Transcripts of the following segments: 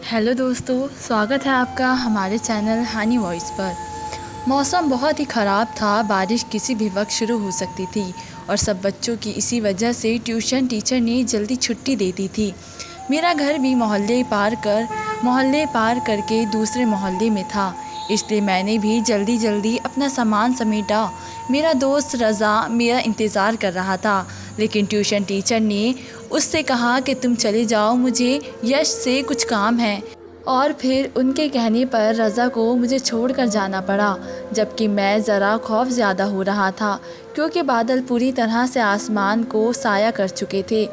Hello दोस्तों, स्वागत है आपका हमारे चैनल हानी वॉइस पर। मौसम बहुत ही ख़राब था, बारिश किसी भी वक्त शुरू हो सकती थी और सब बच्चों की इसी वजह से ट्यूशन टीचर ने जल्दी छुट्टी दे दी थी। मेरा घर भी मोहल्ले पार करके दूसरे मोहल्ले में था, इसलिए मैंने भी जल्दी जल्दी अपना सामान समेटा। मेरा दोस्त रज़ा मेरा इंतज़ार कर रहा था, लेकिन ट्यूशन टीचर ने उससे कहा कि तुम चले जाओ, मुझे यश से कुछ काम है। और फिर उनके कहने पर रज़ा को मुझे छोड़कर जाना पड़ा, जबकि मैं ज़रा खौफ ज़्यादा हो रहा था क्योंकि बादल पूरी तरह से आसमान को साया कर चुके थे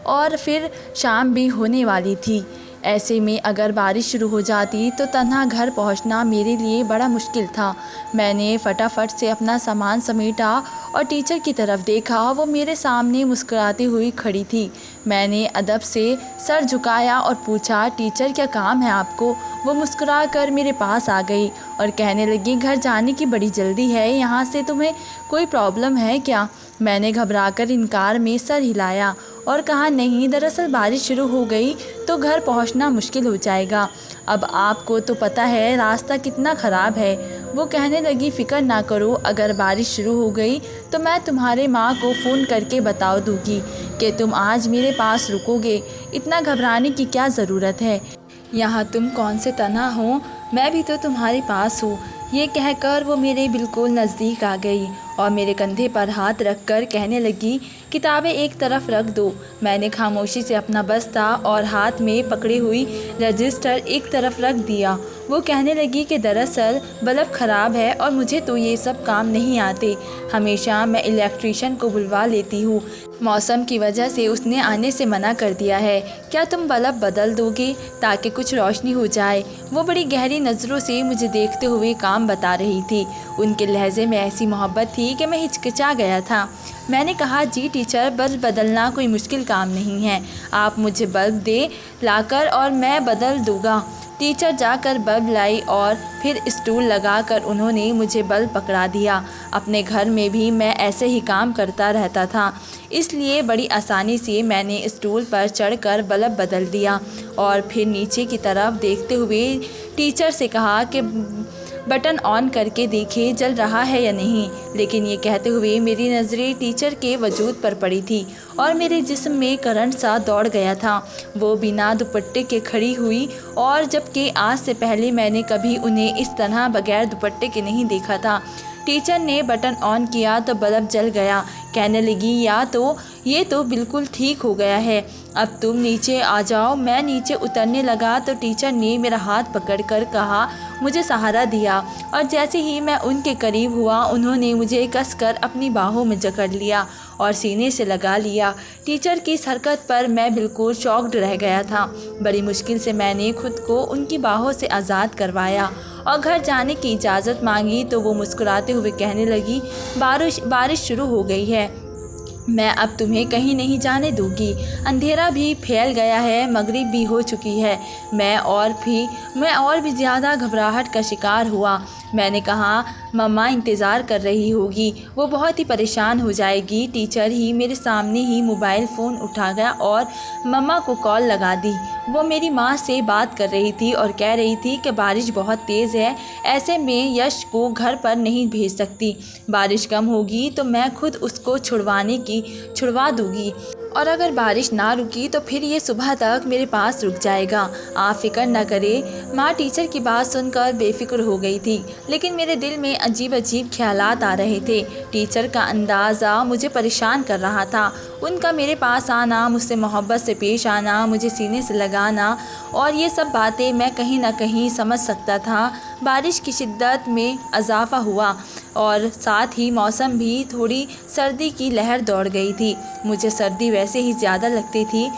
और फिर शाम भी होने वाली थी। ऐसे में अगर बारिश शुरू हो जाती तो तन्हा घर पहुंचना मेरे लिए बड़ा मुश्किल था। मैंने फटाफट से अपना सामान समेटा और टीचर की तरफ देखा। वो मेरे सामने मुस्कुराती हुई खड़ी थी। मैंने अदब से सर झुकाया और पूछा, टीचर क्या काम है आपको? वो मुस्कुरा कर मेरे पास आ गई और कहने लगी, घर जाने की बड़ी जल्दी है, यहाँ से तुम्हें कोई प्रॉब्लम है क्या? मैंने घबराकर इनकार में सर हिलाया और कहा, नहीं, दरअसल बारिश शुरू हो गई तो घर पहुंचना मुश्किल हो जाएगा। अब आपको तो पता है रास्ता कितना ख़राब है। वो कहने लगी, फ़िक्र ना करो, अगर बारिश शुरू हो गई तो मैं तुम्हारे माँ को फ़ोन करके बता दूँगी कि तुम आज मेरे पास रुकोगे। इतना घबराने की क्या ज़रूरत है? यहाँ तुम कौन से तन्हा हो, मैं भी तो तुम्हारे पास हूँ। ये कहकर वो मेरे बिल्कुल नज़दीक आ गई और मेरे कंधे पर हाथ रखकर कहने लगी, किताबें एक तरफ रख दो। मैंने खामोशी से अपना बस्ता और हाथ में पकड़ी हुई रजिस्टर एक तरफ रख दिया। वो कहने लगी कि दरअसल बल्ब ख़राब है और मुझे तो ये सब काम नहीं आते। हमेशा मैं इलेक्ट्रीशियन को बुलवा लेती हूँ, मौसम की वजह से उसने आने से मना कर दिया है। क्या तुम बल्ब बदल दोगे ताकि कुछ रोशनी हो जाए? वो बड़ी गहरी नज़रों से मुझे देखते हुए काम बता रही थी। उनके लहजे में ऐसी मोहब्बत थी कि मैं हिचकिचा गया था। मैंने कहा, जी टीचर, बल्ब बदलना कोई मुश्किल काम नहीं है, आप मुझे बल्ब दे लाकर और मैं बदल दूँगा। टीचर जाकर बल्ब लाई और फिर स्टूल लगाकर उन्होंने मुझे बल्ब पकड़ा दिया। अपने घर में भी मैं ऐसे ही काम करता रहता था, इसलिए बड़ी आसानी से मैंने स्टूल पर चढ़कर बल्ब बदल दिया और फिर नीचे की तरफ देखते हुए टीचर से कहा कि बटन ऑन करके देखिए जल रहा है या नहीं। लेकिन ये कहते हुए मेरी नज़रें टीचर के वजूद पर पड़ी थी और मेरे जिस्म में करंट सा दौड़ गया था। वो बिना दुपट्टे के खड़ी हुई और जबकि आज से पहले मैंने कभी उन्हें इस तरह बगैर दुपट्टे के नहीं देखा था। टीचर ने बटन ऑन किया तो बल्ब जल गया। कहने लगी, या तो ये तो बिल्कुल ठीक हो गया है, अब तुम नीचे आ जाओ। मैं नीचे उतरने लगा तो टीचर ने मेरा हाथ पकड़कर कहा, मुझे सहारा दिया और जैसे ही मैं उनके करीब हुआ उन्होंने मुझे कसकर अपनी बाहों में जकड़ लिया और सीने से लगा लिया। टीचर की इस हरकत पर मैं बिल्कुल शॉक्ड रह गया था। बड़ी मुश्किल से मैंने खुद को उनकी बाहों से आज़ाद करवाया और घर जाने की इजाज़त मांगी तो वो मुस्कुराते हुए कहने लगी, बारिश शुरू हो गई है, मैं अब तुम्हें कहीं नहीं जाने दूंगी। अंधेरा भी फैल गया है, मगरिब भी हो चुकी है। मैं और भी ज़्यादा घबराहट का शिकार हुआ। मैंने कहा, मम्मा इंतज़ार कर रही होगी, वो बहुत ही परेशान हो जाएगी। टीचर ही मेरे सामने ही मोबाइल फ़ोन उठा गया और मम्मा को कॉल लगा दी। वो मेरी माँ से बात कर रही थी और कह रही थी कि बारिश बहुत तेज़ है, ऐसे में यश को घर पर नहीं भेज सकती। बारिश कम होगी तो मैं खुद उसको छुड़वा दूँगी और अगर बारिश ना रुकी तो फिर ये सुबह तक मेरे पास रुक जाएगा। आप फ़िक्र न करें। माँ टीचर की बात सुनकर बेफिक्र हो गई थी, लेकिन मेरे दिल में अजीब अजीब ख्यालात आ रहे थे। टीचर का अंदाज़ा मुझे परेशान कर रहा था। उनका मेरे पास आना, मुझसे मोहब्बत से पेश आना, मुझे सीने से लगाना और ये सब बातें मैं कहीं ना कहीं समझ सकता था। बारिश की शिद्दत में इजाफ़ा हुआ और साथ ही मौसम भी थोड़ी सर्दी की लहर दौड़ गई थी। मुझे सर्दी वैसे ही ज़्यादा लगती थी,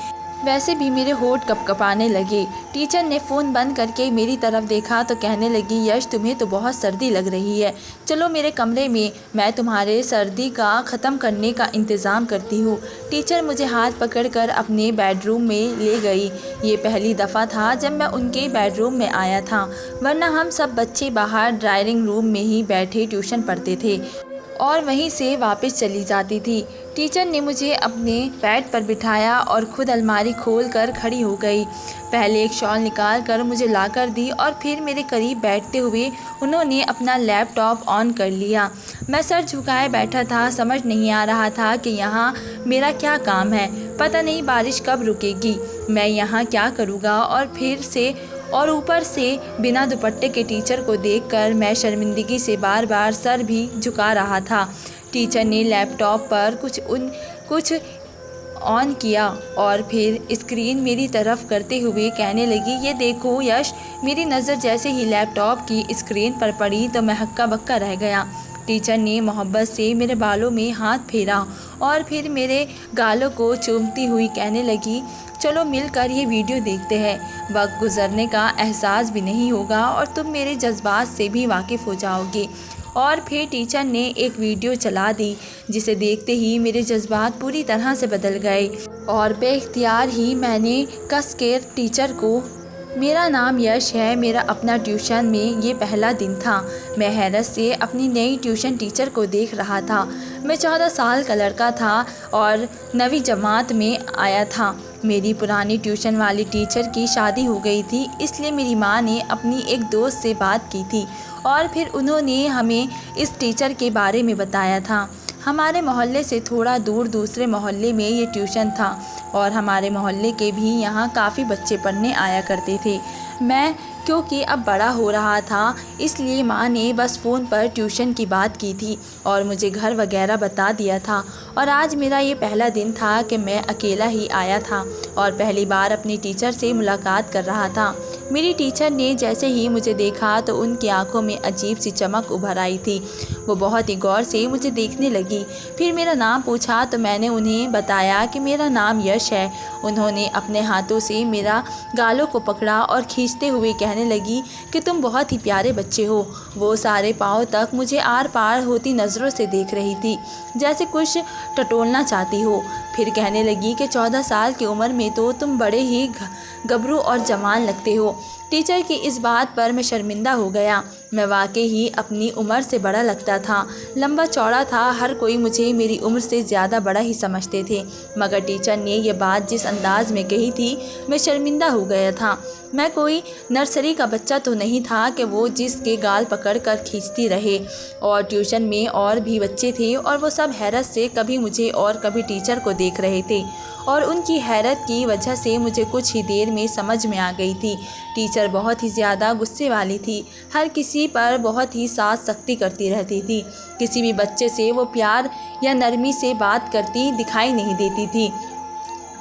वैसे भी मेरे होंठ कँपकँपाने लगे। टीचर ने फ़ोन बंद करके मेरी तरफ देखा तो कहने लगी, यश, तुम्हें तो बहुत सर्दी लग रही है, चलो मेरे कमरे में, मैं तुम्हारे सर्दी का ख़त्म करने का इंतज़ाम करती हूँ। टीचर मुझे हाथ पकड़कर अपने बेडरूम में ले गई। ये पहली दफ़ा था जब मैं उनके बेडरूम में आया था, वरना हम सब बच्चे बाहर ड्राइंग रूम में ही बैठे ट्यूशन पढ़ते थे और वहीं से वापस चली जाती थी। टीचर ने मुझे अपने बेड पर बिठाया और ख़ुद अलमारी खोल कर खड़ी हो गई। पहले एक शॉल निकाल कर मुझे लाकर दी और फिर मेरे करीब बैठते हुए उन्होंने अपना लैपटॉप ऑन कर लिया। मैं सर झुकाए बैठा था, समझ नहीं आ रहा था कि यहाँ मेरा क्या काम है। पता नहीं बारिश कब रुकेगी, मैं यहाँ क्या करूँगा। और ऊपर से बिना दुपट्टे के टीचर को देखकर मैं शर्मिंदगी से बार बार सर भी झुका रहा था। टीचर ने लैपटॉप पर कुछ ऑन किया और फिर स्क्रीन मेरी तरफ करते हुए कहने लगी, ये देखो यश। मेरी नज़र जैसे ही लैपटॉप की स्क्रीन पर पड़ी तो मैं हक्का बक्का रह गया। टीचर ने मोहब्बत से मेरे बालों में हाथ फेरा और फिर मेरे गालों को चूमती हुई कहने लगी, चलो मिलकर ये वीडियो देखते हैं। वक्त गुजरने का एहसास भी नहीं होगा और तुम मेरे जज्बात से भी वाकिफ़ हो जाओगे। और फिर टीचर ने एक वीडियो चला दी जिसे देखते ही मेरे जज्बात पूरी तरह से बदल गए और बेइख्तियार ही मैंने कस के टीचर को, मेरा नाम यश है, मेरा अपना ट्यूशन में ये पहला दिन था। मैं हैरत से अपनी नई ट्यूशन टीचर को देख रहा था। मैं 14 साल का लड़का था और 9वीं जमात में आया था। मेरी पुरानी ट्यूशन वाली टीचर की शादी हो गई थी, इसलिए मेरी माँ ने अपनी एक दोस्त से बात की थी और फिर उन्होंने हमें इस टीचर के बारे में बताया था। हमारे मोहल्ले से थोड़ा दूर दूसरे मोहल्ले में ये ट्यूशन था और हमारे मोहल्ले के भी यहाँ काफ़ी बच्चे पढ़ने आया करते थे। मैं क्योंकि अब बड़ा हो रहा था इसलिए माँ ने बस फ़ोन पर ट्यूशन की बात की थी और मुझे घर वगैरह बता दिया था। और आज मेरा ये पहला दिन था कि मैं अकेला ही आया था और पहली बार अपनी टीचर से मुलाकात कर रहा था। मेरी टीचर ने जैसे ही मुझे देखा तो उनकी आंखों में अजीब सी चमक उभर आई थी। वो बहुत ही गौर से मुझे देखने लगी। फिर मेरा नाम पूछा तो मैंने उन्हें बताया कि मेरा नाम यश है। उन्होंने अपने हाथों से मेरा गालों को पकड़ा और खींचते हुए कहने लगी कि तुम बहुत ही प्यारे बच्चे हो। वो सारे पाँव तक मुझे आर पार होती नज़रों से देख रही थी, जैसे कुछ टटोलना चाहती हो। फिर कहने लगी कि 14 साल की उम्र में तो तुम बड़े ही गबरू और जवान लगते हो। टीचर की इस बात पर मैं शर्मिंदा हो गया। मैं वाकई ही अपनी उम्र से बड़ा लगता था, लंबा चौड़ा था, हर कोई मुझे मेरी उम्र से ज़्यादा बड़ा ही समझते थे। मगर टीचर ने यह बात जिस अंदाज़ में कही थी, मैं शर्मिंदा हो गया था। मैं कोई नर्सरी का बच्चा तो नहीं था कि वो जिसके गाल पकड़ कर खींचती रहे। और ट्यूशन में और भी बच्चे थे और वो सब हैरत से कभी मुझे और कभी टीचर को देख रहे थे और उनकी हैरत की वजह से मुझे कुछ ही देर में समझ में आ गई थी। टीचर बहुत ही ज़्यादा गुस्से वाली थी, हर किसी पर बहुत ही साथ सख्ती करती रहती थी। किसी भी बच्चे से वो प्यार या नरमी से बात करती दिखाई नहीं देती थी।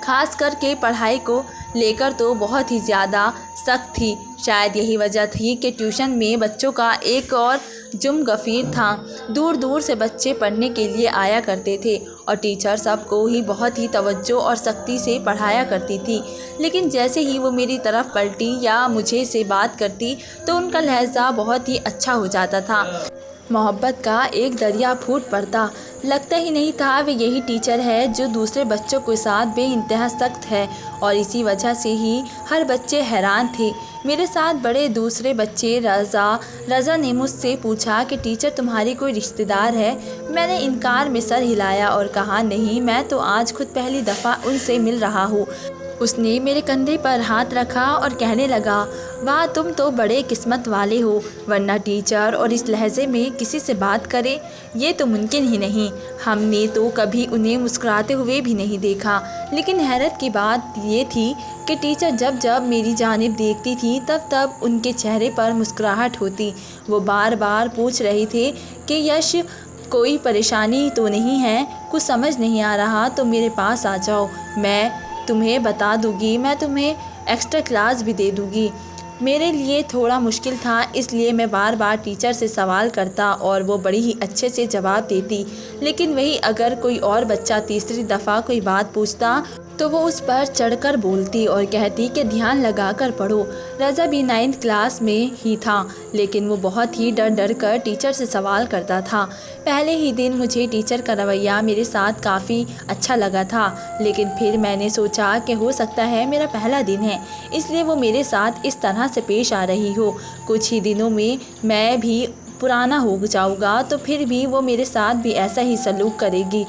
खास करके पढ़ाई को लेकर तो बहुत ही ज़्यादा सख्त थी। शायद यही वजह थी कि ट्यूशन में बच्चों का एक और जुर्म गफ़ीर था। दूर दूर से बच्चे पढ़ने के लिए आया करते थे और टीचर सबको ही बहुत ही तवज्जो और सख्ती से पढ़ाया करती थी। लेकिन जैसे ही वो मेरी तरफ पलटी या मुझे से बात करती तो उनका लहजा बहुत ही अच्छा हो जाता था। मोहब्बत का एक दरिया फूट पड़ता। लगता ही नहीं था वे यही टीचर है जो दूसरे बच्चों के साथ बेइंतहा सख्त है और इसी वजह से ही हर बच्चे हैरान थे। मेरे साथ बड़े दूसरे बच्चे रज़ा ने मुझसे पूछा कि टीचर तुम्हारी कोई रिश्तेदार है। मैंने इनकार में सर हिलाया और कहा नहीं, मैं तो आज खुद पहली दफ़ा उनसे मिल रहा हूँ। उसने मेरे कंधे पर हाथ रखा और कहने लगा, वाह तुम तो बड़े किस्मत वाले हो, वरना टीचर और इस लहजे में किसी से बात करे ये तो मुमकिन ही नहीं। हमने तो कभी उन्हें मुस्कुराते हुए भी नहीं देखा। लेकिन हैरत की बात ये थी कि टीचर जब जब मेरी जानिब देखती थी तब तब उनके चेहरे पर मुस्कुराहट होती। वो बार बार पूछ रहे थे कि यश कोई परेशानी तो नहीं है, कुछ समझ नहीं आ रहा तो मेरे पास आ जाओ, मैं तुम्हें बता दूंगी, मैं तुम्हें एक्स्ट्रा क्लास भी दे दूंगी। मेरे लिए थोड़ा मुश्किल था, इसलिए मैं बार बार टीचर से सवाल करता और वो बड़ी ही अच्छे से जवाब देती। लेकिन वही अगर कोई और बच्चा तीसरी दफ़ा कोई बात पूछता तो वो उस पर चढ़कर बोलती और कहती कि ध्यान लगाकर पढ़ो। रज़ा भी 9th क्लास में ही था, लेकिन वो बहुत ही डर डर कर टीचर से सवाल करता था। पहले ही दिन मुझे टीचर का रवैया मेरे साथ काफ़ी अच्छा लगा था, लेकिन फिर मैंने सोचा कि हो सकता है मेरा पहला दिन है, इसलिए वो मेरे साथ इस तरह से पेश आ रही हो। कुछ ही दिनों में मैं भी पुराना हो जाऊँगा तो फिर भी वो मेरे साथ भी ऐसा ही सलूक करेगी।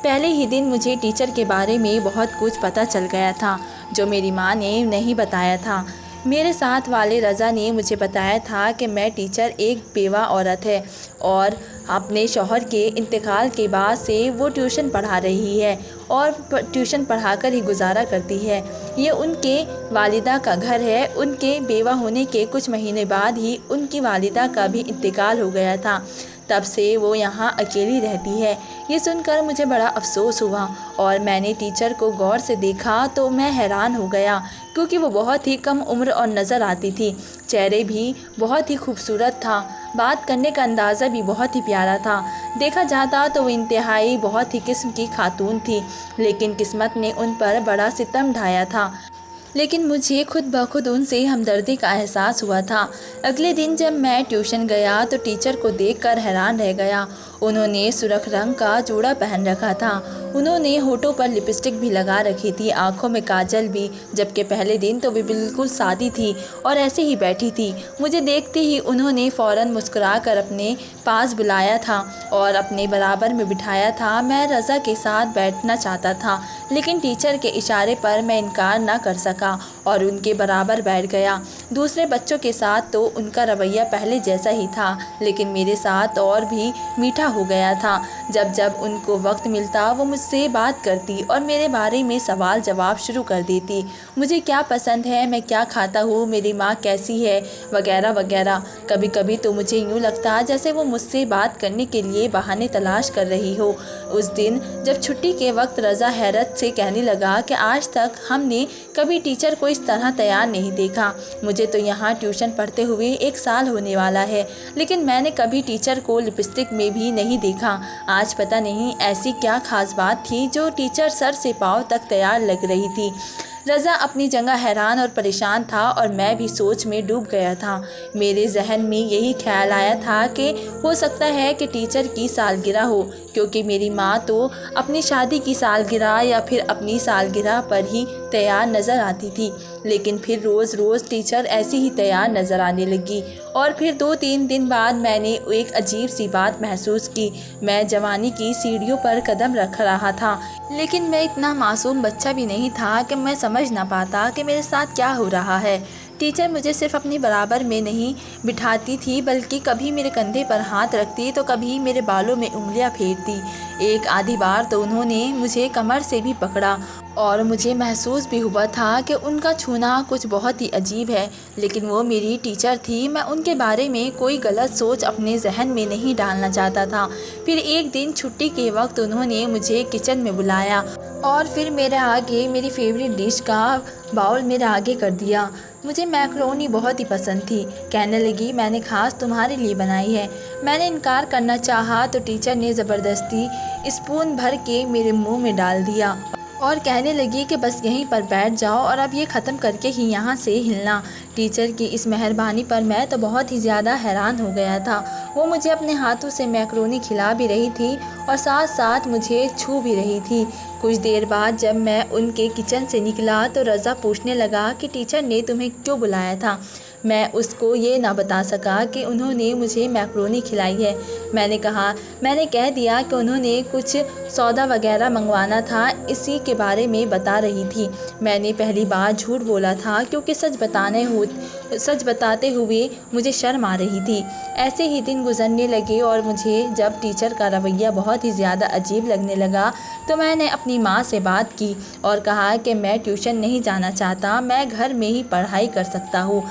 पहले ही दिन मुझे टीचर के बारे में बहुत कुछ पता चल गया था जो मेरी माँ ने नहीं बताया था। मेरे साथ वाले रज़ा ने मुझे बताया था कि मैं टीचर एक बेवा औरत है और अपने शौहर के इंतकाल के बाद से वो ट्यूशन पढ़ा रही है और ट्यूशन पढ़ाकर ही गुजारा करती है। ये उनके वालिदा का घर है। उनके बेवा होने के कुछ महीने बाद ही उनकी वालिदा का भी इंतकाल हो गया था। तब से वो यहाँ अकेली रहती है। ये सुनकर मुझे बड़ा अफसोस हुआ और मैंने टीचर को गौर से देखा तो मैं हैरान हो गया क्योंकि वो बहुत ही कम उम्र और नज़र आती थी। चेहरे भी बहुत ही खूबसूरत था। बात करने का अंदाज़ा भी बहुत ही प्यारा था। देखा जाता तो वो इंतहाई बहुत ही किस्म की खातून थी, लेकिन किस्मत ने उन पर बड़ा सितम ढाया था। लेकिन मुझे खुद ब खुद उनसे हमदर्दी का एहसास हुआ था। अगले दिन जब मैं ट्यूशन गया तो टीचर को देखकर हैरान रह गया। उन्होंने सुर्ख रंग का जूड़ा पहन रखा था। उन्होंने होठों पर लिपस्टिक भी लगा रखी थी, आँखों में काजल भी, जबकि पहले दिन तो वे बिल्कुल सादी थी और ऐसे ही बैठी थी। मुझे देखते ही उन्होंने फ़ौरन मुस्कुराकर अपने पास बुलाया था और अपने बराबर में बिठाया था। मैं रज़ा के साथ बैठना चाहता था, लेकिन टीचर के इशारे पर मैं इनकार ना कर सका और उनके बराबर बैठ गया। दूसरे बच्चों के साथ तो उनका रवैया पहले जैसा ही था, लेकिन मेरे साथ और भी मीठा हो गया था। जब जब उनको वक्त मिलता वो मुझसे बात करती और मेरे बारे में सवाल जवाब शुरू कर देती। मुझे क्या पसंद है, मैं क्या खाता हूँ, मेरी माँ कैसी है, वगैरह वगैरह। कभी कभी तो मुझे यूँ लगता जैसे वो मुझसे बात करने के लिए बहाने तलाश कर रही हो। उस दिन जब छुट्टी के वक्त रज़ा हैरत से कहने लगा कि आज तक हमने कभी टीचर को इस तरह तैयार नहीं देखा। मुझे तो यहाँ ट्यूशन पढ़ते हुए 1 साल होने वाला है, लेकिन मैंने कभी टीचर को लिपस्टिक में भी नहीं देखा। आज पता नहीं ऐसी क्या खास बात थी जो टीचर सर से पाँव तक तैयार लग रही थी। रज़ा अपनी जगह हैरान और परेशान था और मैं भी सोच में डूब गया था। मेरे जहन में यही ख्याल आया था कि हो सकता है कि टीचर की सालगिरह हो, क्योंकि मेरी माँ तो अपनी शादी की सालगिरह या फिर अपनी सालगिरह पर ही तैयार नज़र आती थी। लेकिन फिर रोज़ रोज़ टीचर ऐसी ही तैयार नज़र आने लगी और फिर 2-3 दिन बाद मैंने एक अजीब सी बात महसूस की। मैं जवानी की सीढ़ियों पर कदम रख रहा था, लेकिन मैं इतना मासूम बच्चा भी नहीं था कि मैं समझ ना पाता कि मेरे साथ क्या हो रहा है। टीचर मुझे सिर्फ अपनी बराबर में नहीं बिठाती थी, बल्कि कभी मेरे कंधे पर हाथ रखती तो कभी मेरे बालों में उंगलियां फेरती। एक आधी बार तो उन्होंने मुझे कमर से भी पकड़ा और मुझे महसूस भी हुआ था कि उनका छूना कुछ बहुत ही अजीब है। लेकिन वो मेरी टीचर थी, मैं उनके बारे में कोई गलत सोच अपने जहन में नहीं डालना चाहता था। फिर एक दिन छुट्टी के वक्त उन्होंने मुझे किचन में बुलाया और फिर मेरे आगे मेरी फेवरेट डिश का बाउल मेरे आगे कर दिया। मुझे मैकरोनी बहुत ही पसंद थी। कहने लगी, मैंने खास तुम्हारे लिए बनाई है। मैंने इनकार करना चाहा तो टीचर ने ज़बरदस्ती स्पून भर के मेरे मुंह में डाल दिया और कहने लगी कि बस यहीं पर बैठ जाओ और अब ये ख़त्म करके ही यहाँ से हिलना। टीचर की इस मेहरबानी पर मैं तो बहुत ही ज़्यादा हैरान हो गया था। वो मुझे अपने हाथों से मैकरोनी खिला भी रही थी और साथ साथ मुझे छू भी रही थी। कुछ देर बाद जब मैं उनके किचन से निकला तो रज़ा पूछने लगा कि टीचर ने तुम्हें क्यों बुलाया था। मैं उसको ये ना बता सका कि उन्होंने मुझे मैकरोनी खिलाई है। मैंने कह दिया कि उन्होंने कुछ सौदा वगैरह मंगवाना था, इसी के बारे में बता रही थी। मैंने पहली बार झूठ बोला था क्योंकि सच बताते हुए मुझे शर्म आ रही थी। ऐसे ही दिन गुजरने लगे और मुझे जब टीचर का रवैया बहुत ही ज़्यादा अजीब लगने लगा तो मैंने अपनी माँ से बात की और कहा कि मैं ट्यूशन नहीं जाना चाहता, मैं घर में ही पढ़ाई कर सकता हूँ।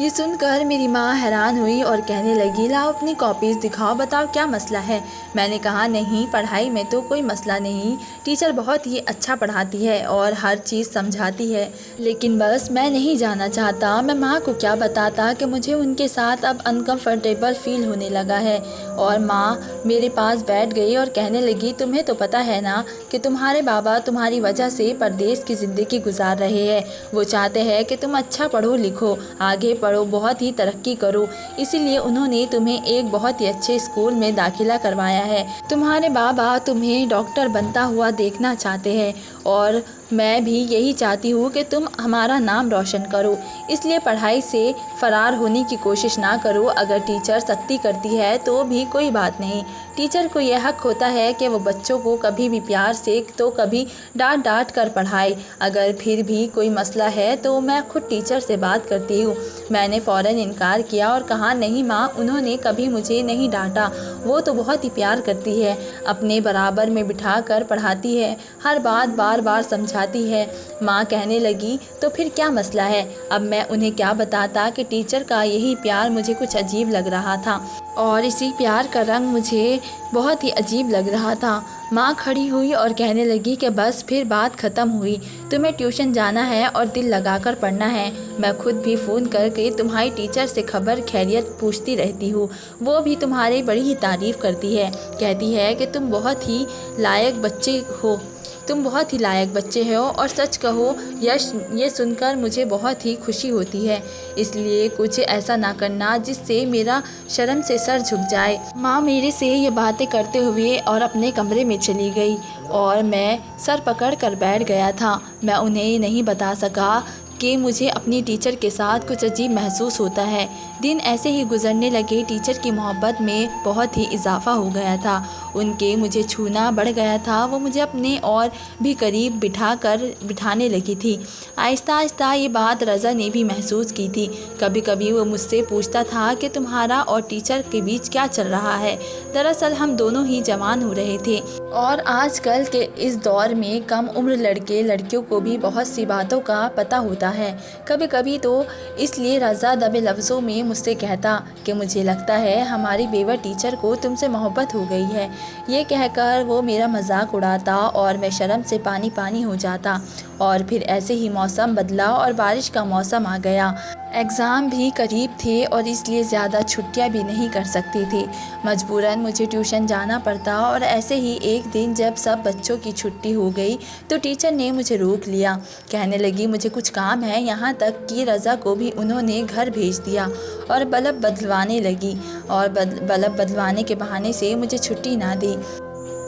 ये सुनकर मेरी माँ हैरान हुई और कहने लगी, लाओ अपनी कॉपीज़ दिखाओ, बताओ क्या मसला है। मैंने कहा, नहीं, पढ़ाई में तो कोई मसला नहीं, टीचर बहुत ही अच्छा पढ़ाती है और हर चीज़ समझाती है, लेकिन बस मैं नहीं जाना चाहता। मैं माँ को क्या बताता कि मुझे उनके साथ अब अनकम्फर्टेबल फ़ील होने लगा है। और माँ मेरे पास बैठ गई और कहने लगी, तुम्हें तो पता है ना कि तुम्हारे बाबा तुम्हारी वजह से परदेश की ज़िंदगी गुजार रहे हैं। वो चाहते हैं कि तुम अच्छा पढ़ो लिखो, आगे पढ़ो, बहुत ही तरक्की करो, इसीलिए उन्होंने तुम्हें एक बहुत ही अच्छे स्कूल में दाखिला करवाया है। तुम्हारे बाबा तुम्हें डॉक्टर बनता हुआ देखना चाहते हैं और मैं भी यही चाहती हूँ कि तुम हमारा नाम रोशन करो, इसलिए पढ़ाई से फ़रार होने की कोशिश ना करो। अगर टीचर सख्ती करती है तो भी कोई बात नहीं, टीचर को यह हक होता है कि वो बच्चों को कभी भी प्यार से तो कभी डांट डांट कर पढ़ाए। अगर फिर भी कोई मसला है तो मैं खुद टीचर से बात करती हूँ। मैंने फ़ौरन इनकार किया और कहा, नहीं माँ, उन्होंने कभी मुझे नहीं डांटा। वो तो बहुत ही प्यार करती है, अपने बराबर में बिठा कर पढ़ाती है, हर बात बार बार समझाती है। माँ कहने लगी, तो फिर क्या मसला है। अब मैं उन्हें क्या बताता कि टीचर का यही प्यार मुझे कुछ अजीब लग रहा था और इसी प्यार का रंग मुझे बहुत ही अजीब लग रहा था। माँ खड़ी हुई और कहने लगी कि बस फिर बात ख़त्म हुई। तुम्हें ट्यूशन जाना है और दिल लगाकर पढ़ना है। मैं खुद भी फ़ोन करके तुम्हारी टीचर से खबर खैरियत पूछती रहती हूँ। वो भी तुम्हारी बड़ी ही तारीफ़ करती है, कहती है कि तुम बहुत ही लायक बच्चे हो। तुम बहुत ही लायक बच्चे हो और सच कहो यश, ये सुनकर मुझे बहुत ही खुशी होती है। इसलिए कुछ ऐसा ना करना जिससे मेरा शर्म से सर झुक जाए। माँ मेरे से ये बातें करते हुए और अपने कमरे में चली गई और मैं सर पकड़ कर बैठ गया था। मैं उन्हें नहीं बता सका कि मुझे अपनी टीचर के साथ कुछ अजीब महसूस होता है। दिन ऐसे ही गुजरने लगे। टीचर की मोहब्बत में बहुत ही इजाफ़ा हो गया था। उनके मुझे छूना बढ़ गया था। वो मुझे अपने और भी करीब बिठाने लगी थी। आहिस्ता आहिस्ता ये बात रज़ा ने भी महसूस की थी। कभी कभी वो मुझसे पूछता था कि तुम्हारा और टीचर के बीच क्या चल रहा है। दरअसल हम दोनों ही जवान हो रहे थे और आजकल के इस दौर में कम उम्र लड़के लड़कियों को भी बहुत सी बातों का पता होता है। कभी कभी तो इसलिए रज़ा दबे लफ्ज़ों में मुझसे कहता कि मुझे लगता है हमारी बेवा टीचर को तुमसे मोहब्बत हो गई है। ये कहकर वो मेरा मजाक उड़ाता और मैं शर्म से पानी पानी हो जाता। और फिर ऐसे ही मौसम बदला और बारिश का मौसम आ गया। एग्ज़ाम भी करीब थे और इसलिए ज़्यादा छुट्टियां भी नहीं कर सकती थी। मजबूरन मुझे ट्यूशन जाना पड़ता और ऐसे ही एक दिन जब सब बच्चों की छुट्टी हो गई तो टीचर ने मुझे रोक लिया। कहने लगी, मुझे कुछ काम है। यहाँ तक कि रज़ा को भी उन्होंने घर भेज दिया और बल्ब बदलवाने लगी और बल्ब बदलवाने के बहाने से मुझे छुट्टी ना दी।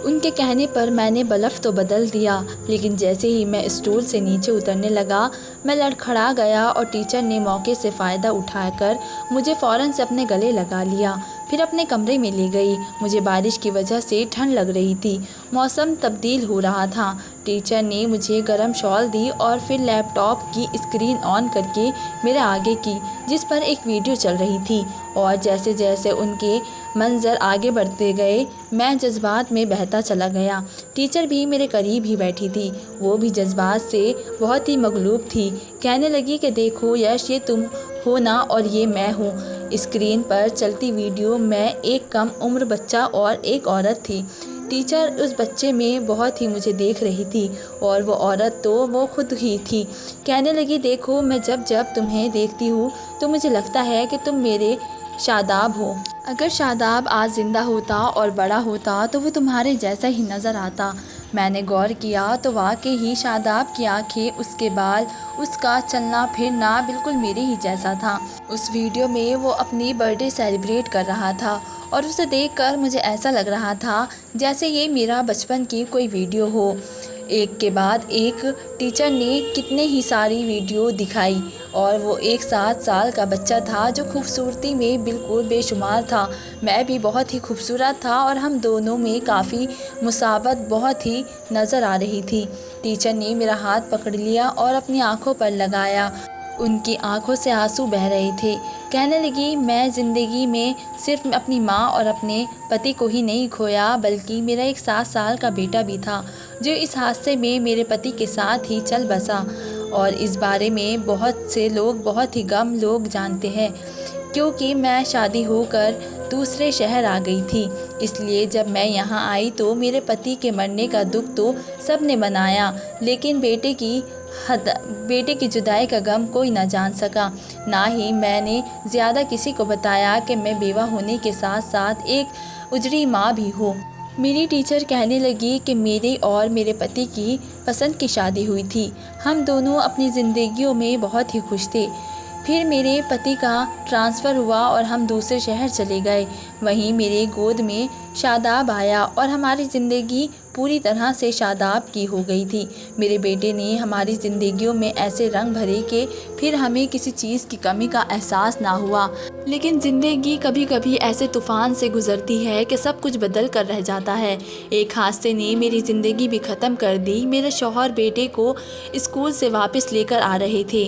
उनके कहने पर मैंने बल्ब तो बदल दिया, लेकिन जैसे ही मैं स्टूल से नीचे उतरने लगा मैं लड़खड़ा गया और टीचर ने मौके से फ़ायदा उठाकर मुझे फ़ौरन से अपने गले लगा लिया। फिर अपने कमरे में ले गई। मुझे बारिश की वजह से ठंड लग रही थी। मौसम तब्दील हो रहा था। टीचर ने मुझे गर्म शॉल दी और फिर लैपटॉप की स्क्रीन ऑन करके मेरे आगे की, जिस पर एक वीडियो चल रही थी। और जैसे जैसे उनके मंजर आगे बढ़ते गए मैं जज्बात में बहता चला गया। टीचर भी मेरे करीब ही बैठी थी। वो भी जज्बात से बहुत ही मगलूब थी। कहने लगी कि देखो यश, ये तुम हो ना और ये मैं हूँ। स्क्रीन पर चलती वीडियो में एक कम उम्र बच्चा और एक औरत थी। टीचर उस बच्चे में बहुत ही मुझे देख रही थी और वो औरत तो वो खुद ही थी। कहने लगी, देखो मैं जब जब तुम्हें देखती हूँ तो मुझे लगता है कि तुम मेरे शादाब हो। अगर शादाब आज ज़िंदा होता और बड़ा होता तो वो तुम्हारे जैसा ही नज़र आता। मैंने गौर किया तो वाकई ही शादाब की आंखें, उसके बाल, उसका चलना फिरना बिल्कुल मेरे ही जैसा था। उस वीडियो में वो अपनी बर्थडे सेलिब्रेट कर रहा था और उसे देखकर मुझे ऐसा लग रहा था जैसे ये मेरा बचपन की कोई वीडियो हो। एक के बाद एक टीचर ने कितने ही सारी वीडियो दिखाई और वो एक 7 साल का बच्चा था जो खूबसूरती में बिल्कुल बेशुमार था। मैं भी बहुत ही खूबसूरत था और हम दोनों में काफ़ी मुसावत बहुत ही नज़र आ रही थी। टीचर ने मेरा हाथ पकड़ लिया और अपनी आंखों पर लगाया। उनकी आंखों से आंसू बह रहे थे। कहने लगी, मैं ज़िंदगी में सिर्फ अपनी माँ और अपने पति को ही नहीं खोया बल्कि मेरा एक 7 साल का बेटा भी था जो इस हादसे में मेरे पति के साथ ही चल बसा। और इस बारे में बहुत से लोग, बहुत ही कम लोग जानते हैं क्योंकि मैं शादी होकर दूसरे शहर आ गई थी। इसलिए जब मैं यहाँ आई तो मेरे पति के मरने का दुख तो सब ने मनाया, लेकिन बेटे की जुदाई का गम कोई ना जान सका। ना ही मैंने ज़्यादा किसी को बताया कि मैं बेवा होने के साथ साथ एक उजड़ी माँ भी हूँ। मेरी टीचर कहने लगी कि मेरे और मेरे पति की पसंद की शादी हुई थी। हम दोनों अपनी ज़िंदगियों में बहुत ही खुश थे। फिर मेरे पति का ट्रांसफ़र हुआ और हम दूसरे शहर चले गए। वहीं मेरे गोद में शादाब आया और हमारी ज़िंदगी पूरी तरह से शादाब की हो गई थी। मेरे बेटे ने हमारी ज़िंदगियों में ऐसे रंग भरे कि फिर हमें किसी चीज़ की कमी का एहसास ना हुआ। लेकिन ज़िंदगी कभी कभी ऐसे तूफ़ान से गुज़रती है कि सब कुछ बदल कर रह जाता है। एक हादसे ने मेरी ज़िंदगी भी ख़त्म कर दी। मेरे शौहर बेटे को स्कूल से वापस लेकर आ रहे थे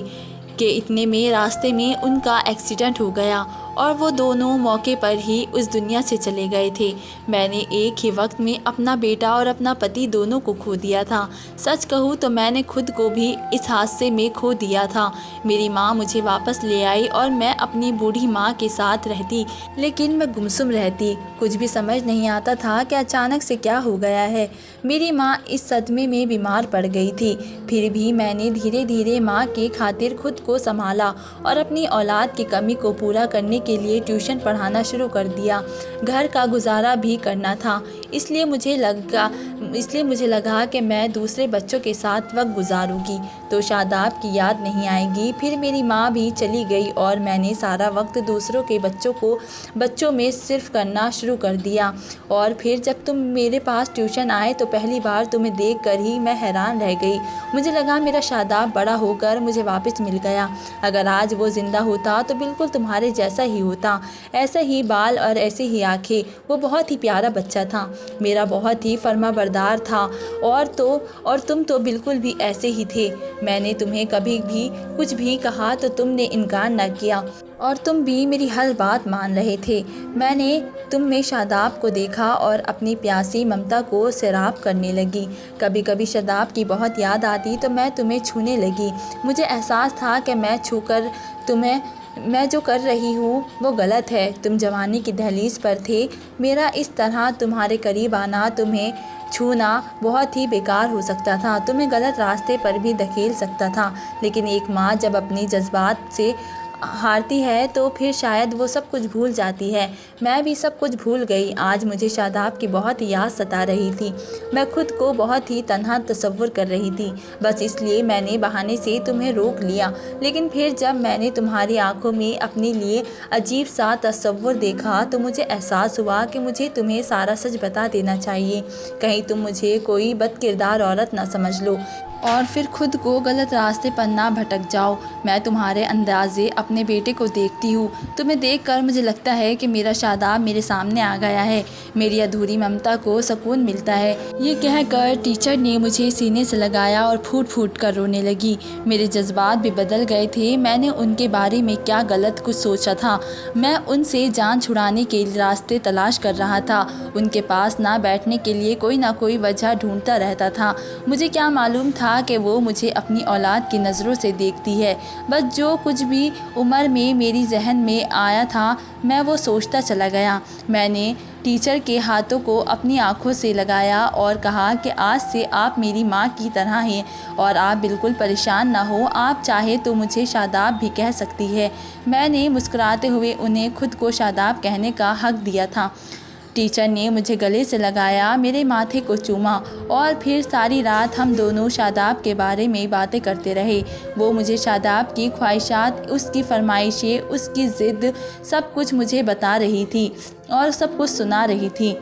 कि इतने में रास्ते में उनका एक्सीडेंट हो गया और वो दोनों मौके पर ही उस दुनिया से चले गए थे। मैंने एक ही वक्त में अपना बेटा और अपना पति दोनों को खो दिया था। सच कहूँ तो मैंने खुद को भी इस हादसे में खो दिया था। मेरी माँ मुझे वापस ले आई और मैं अपनी बूढ़ी माँ के साथ रहती, लेकिन मैं गुमसुम रहती। कुछ भी समझ नहीं आता था कि अचानक से क्या हो गया है। मेरी माँ इस सदमे में बीमार पड़ गई थी। फिर भी मैंने धीरे धीरे माँ के खातिर खुद को संभाला और अपनी औलाद की कमी को पूरा करने के लिए ट्यूशन पढ़ाना शुरू कर दिया। घर का गुजारा भी करना था, इसलिए मुझे लगा कि मैं दूसरे बच्चों के साथ वक्त गुजारूंगी तो शादाब की याद नहीं आएगी। फिर मेरी माँ भी चली गई और मैंने सारा वक्त दूसरों के बच्चों में सिर्फ करना शुरू कर दिया। और फिर जब तुम मेरे पास ट्यूशन आए तो पहली बार तुम्हें देख कर ही मैं हैरान रह गई। मुझे लगा मेरा शादाब बड़ा होकर मुझे वापस मिल गया। अगर आज वो ज़िंदा होता तो बिल्कुल तुम्हारे जैसा ही होता, ऐसे ही बाल और ऐसे ही आंखें। वो बहुत ही प्यारा बच्चा था, मेरा बहुत ही फर्माबरदार था। और तुम तो बिल्कुल भी ऐसे ही थे। मैंने तुम्हें कभी भी कुछ भी कहा तो तुमने इनकार न किया और तुम भी मेरी हर बात मान रहे थे। मैंने तुम में शादाब को देखा और अपनी प्यासी ममता को सैराब करने लगी। कभी कभी शादाब की बहुत याद आती तो मैं तुम्हें छूने लगी। मुझे एहसास था कि मैं जो कर रही हूँ वो गलत है। तुम जवानी की दहलीज पर थे। मेरा इस तरह तुम्हारे करीब आना, तुम्हें छूना बहुत ही बेकार हो सकता था, तुम्हें गलत रास्ते पर भी धकेल सकता था। लेकिन एक माँ जब अपनी जज्बात से हारती है तो फिर शायद वो सब कुछ भूल जाती है। मैं भी सब कुछ भूल गई। आज मुझे शादाब की बहुत याद सता रही थी। मैं खुद को बहुत ही तन्हा तस्वुर कर रही थी। बस इसलिए मैंने बहाने से तुम्हें रोक लिया। लेकिन फिर जब मैंने तुम्हारी आंखों में अपने लिए अजीब सा तस्वुर देखा तो मुझे एहसास हुआ कि मुझे तुम्हें सारा सच बता देना चाहिए, कहीं तुम मुझे कोई बदकिरदार औरत ना समझ लो और फिर खुद को गलत रास्ते पर ना भटक जाओ। मैं तुम्हारे अंदाज़े अपने बेटे को देखती हूँ। तुम्हें देखकर मुझे लगता है कि मेरा शादाब मेरे सामने आ गया है। मेरी अधूरी ममता को सुकून मिलता है। ये कहकर टीचर ने मुझे सीने से लगाया और फूट फूट कर रोने लगी। मेरे जज्बात भी बदल गए थे। मैंने उनके बारे में क्या गलत कुछ सोचा था। मैं उनसे जान छुड़ाने के रास्ते तलाश कर रहा था। उनके पास ना बैठने के लिए कोई ना कोई वजह ढूंढता रहता था। मुझे क्या मालूम था कि वो मुझे अपनी औलाद की नज़रों से देखती है। बस जो कुछ भी उम्र में मेरी जहन में आया था मैं वो सोचता चला गया। मैंने टीचर के हाथों को अपनी आंखों से लगाया और कहा कि आज से आप मेरी माँ की तरह हैं और आप बिल्कुल परेशान ना हो। आप चाहे तो मुझे शादाब भी कह सकती है। मैंने मुस्कुराते हुए उन्हें खुद को शादाब कहने का हक दिया था। टीचर ने मुझे गले से लगाया, मेरे माथे को चूमा और फिर सारी रात हम दोनों शादाब के बारे में बातें करते रहे। वो मुझे शादाब की ख्वाहिशात, उसकी फरमाइशें, उसकी ज़िद सब कुछ मुझे बता रही थी और सब कुछ सुना रही थी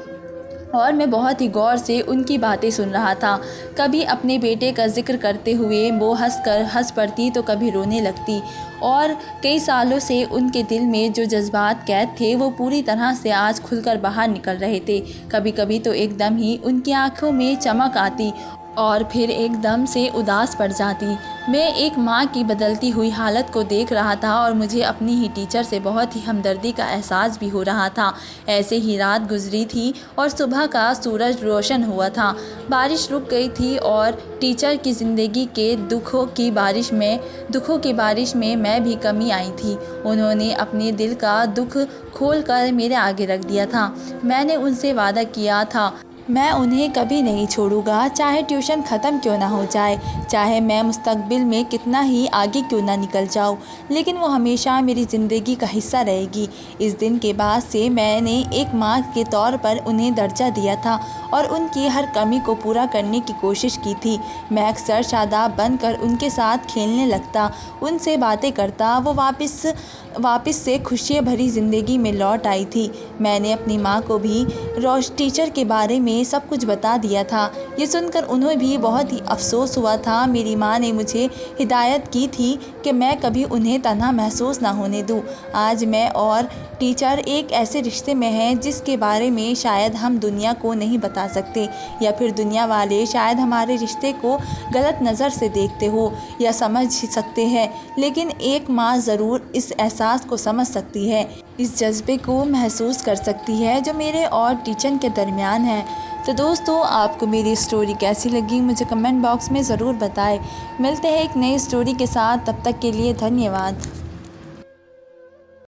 और मैं बहुत ही गौर से उनकी बातें सुन रहा था। कभी अपने बेटे का जिक्र करते हुए वो हंस पड़ती तो कभी रोने लगती और कई सालों से उनके दिल में जो जज्बात कैद थे वो पूरी तरह से आज खुलकर बाहर निकल रहे थे। कभी कभी तो एकदम ही उनकी आंखों में चमक आती और फिर एकदम से उदास पड़ जाती। मैं एक माँ की बदलती हुई हालत को देख रहा था और मुझे अपनी ही टीचर से बहुत ही हमदर्दी का एहसास भी हो रहा था। ऐसे ही रात गुजरी थी और सुबह का सूरज रोशन हुआ था। बारिश रुक गई थी और टीचर की ज़िंदगी के दुखों की बारिश में मैं भी कमी आई थी। उन्होंने अपने दिल का दुख खोल कर मेरे आगे रख दिया था। मैंने उनसे वादा किया था मैं उन्हें कभी नहीं छोड़ूंगा, चाहे ट्यूशन ख़त्म क्यों ना हो जाए, चाहे मैं मुस्तकबिल में कितना ही आगे क्यों ना निकल जाऊं, लेकिन वो हमेशा मेरी ज़िंदगी का हिस्सा रहेगी। इस दिन के बाद से मैंने एक माँ के तौर पर उन्हें दर्जा दिया था और उनकी हर कमी को पूरा करने की कोशिश की थी। मैं अक्सर शादाब बनकर उनके साथ खेलने लगता, उनसे बातें करता। वो वापस वापस से खुशियाँ भरी ज़िंदगी में लौट आई थी। मैंने अपनी माँ को भी टीचर के बारे में सब कुछ बता दिया था। ये सुनकर उन्हें भी बहुत ही अफ़सोस हुआ था। मेरी माँ ने मुझे हिदायत की थी कि मैं कभी उन्हें तन्हा महसूस ना होने दूँ। आज मैं और टीचर एक ऐसे रिश्ते में हैं जिसके बारे में शायद हम दुनिया को नहीं बता सकते, या फिर दुनिया वाले शायद हमारे रिश्ते को गलत नज़र से देखते हो या समझ सकते हैं, लेकिन एक माँ ज़रूर इस एहसास को समझ सकती है, इस जज्बे को महसूस कर सकती है जो मेरे और टीचर के दरमियान है। तो दोस्तों, आपको मेरी स्टोरी कैसी लगी मुझे कमेंट बॉक्स में ज़रूर बताएं। मिलते हैं एक नई स्टोरी के साथ, तब तक के लिए धन्यवाद।